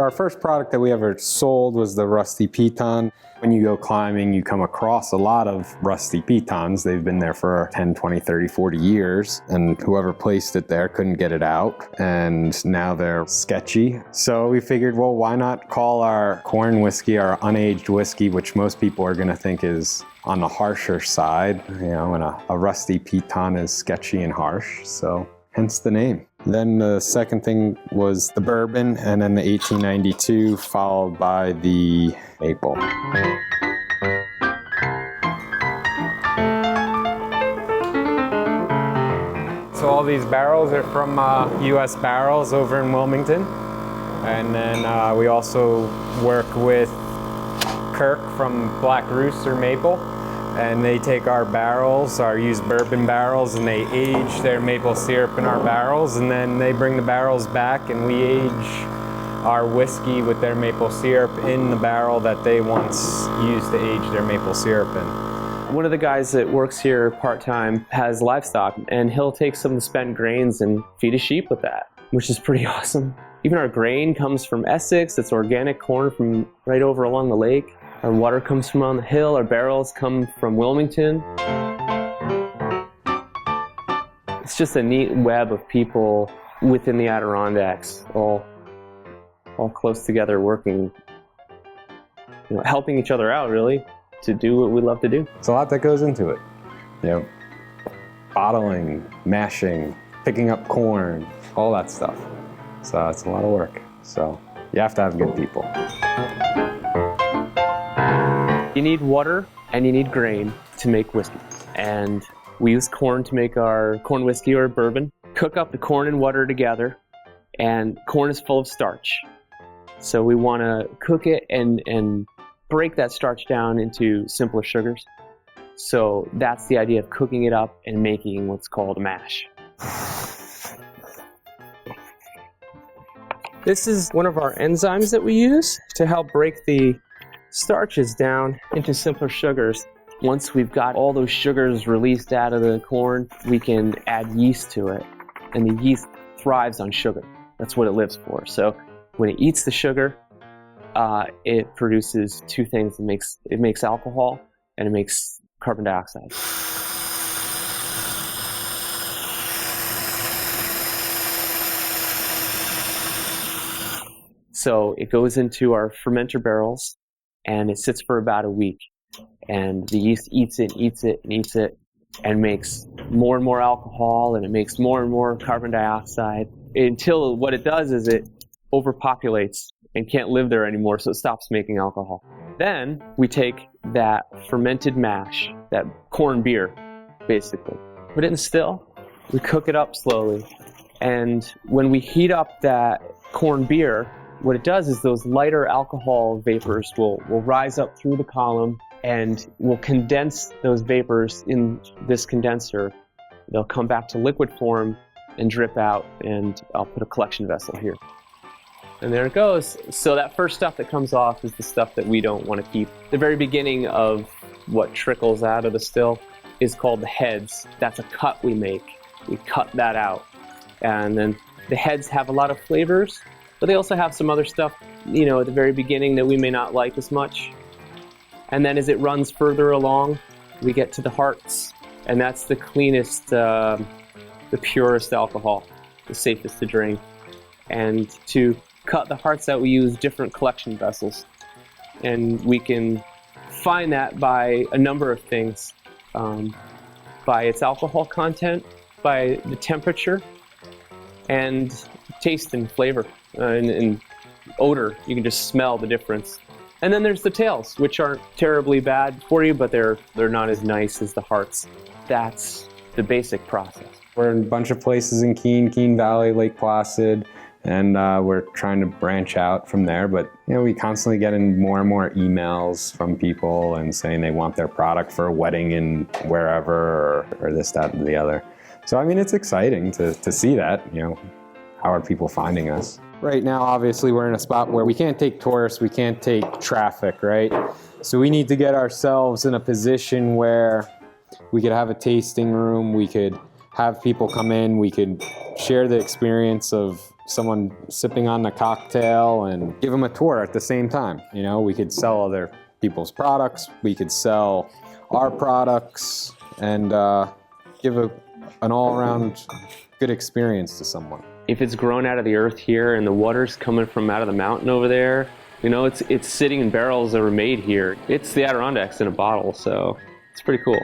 our first product that we ever sold was the Rusty Piton. When you go climbing, you come across a lot of rusty pitons. They've been there for 10, 20, 30, 40 years, and whoever placed it there couldn't get it out, and now they're sketchy. So we figured, well, why not call our corn whiskey our unaged whiskey, which most people are gonna think is on the harsher side, and a Rusty Piton is sketchy and harsh, so hence the name. Then the second thing was the bourbon, and then the 1892, followed by the maple. So all these barrels are from U.S. Barrels over in Wilmington. And then we also work with Kirk from Black Rooster Maple. And they take our barrels, our used bourbon barrels, and they age their maple syrup in our barrels, and then they bring the barrels back and we age our whiskey with their maple syrup in the barrel that they once used to age their maple syrup in. One of the guys that works here part-time has livestock, and he'll take some of the spent grains and feed his sheep with that, which is pretty awesome. Even our grain comes from Essex. It's organic corn from right over along the lake. Our water comes from on the hill. Our barrels come from Wilmington. It's just a neat web of people within the Adirondacks, all close together, working, helping each other out, really, to do what we love to do. It's a lot that goes into it. Bottling, mashing, picking up corn, all that stuff. So it's a lot of work. So you have to have good people. You need water and you need grain to make whiskey. And we use corn to make our corn whiskey or bourbon. Cook up the corn and water together, and corn is full of starch. So we want to cook it and break that starch down into simpler sugars. So that's the idea of cooking it up and making what's called a mash. This is one of our enzymes that we use to help break the starches down into simpler sugars. Once we've got all those sugars released out of the corn, we can add yeast to it. And the yeast thrives on sugar. That's what it lives for. So when it eats the sugar, it produces two things. It makes alcohol and it makes carbon dioxide. So it goes into our fermenter barrels, and it sits for about a week. And the yeast eats it, and makes more and more alcohol, and it makes more and more carbon dioxide, until what it does is it overpopulates and can't live there anymore, so it stops making alcohol. Then we take that fermented mash, that corn beer, basically, put it in the still, we cook it up slowly, and when we heat up that corn beer, what it does is those lighter alcohol vapors will rise up through the column and will condense those vapors in this condenser. They'll come back to liquid form and drip out, and I'll put a collection vessel here. And there it goes. So that first stuff that comes off is the stuff that we don't want to keep. The very beginning of what trickles out of the still is called the heads. That's a cut we make. We cut that out. And then the heads have a lot of flavors, but they also have some other stuff, at the very beginning that we may not like as much. And then as it runs further along, we get to the hearts, and that's the cleanest, the purest alcohol, the safest to drink. And to cut the hearts out, we use different collection vessels. And we can find that by a number of things, by its alcohol content, by the temperature, and taste and flavor. And odor, you can just smell the difference. And then there's the tails, which aren't terribly bad for you, but they're not as nice as the hearts. That's the basic process. We're in a bunch of places in Keene Valley, Lake Placid, and we're trying to branch out from there. But we constantly get in more and more emails from people and saying they want their product for a wedding in wherever, or this, that, and the other. So it's exciting to see that. How are people finding us? Right now, obviously, we're in a spot where we can't take tourists, we can't take traffic, right? So we need to get ourselves in a position where we could have a tasting room, we could have people come in. We could share the experience of someone sipping on the cocktail and give them a tour at the same time. You know, we could sell other people's products. We could sell our products and give an all-around good experience to someone. If it's grown out of the earth here and the water's coming from out of the mountain over there, you know, it's sitting in barrels that were made here. It's the Adirondacks in a bottle, so it's pretty cool.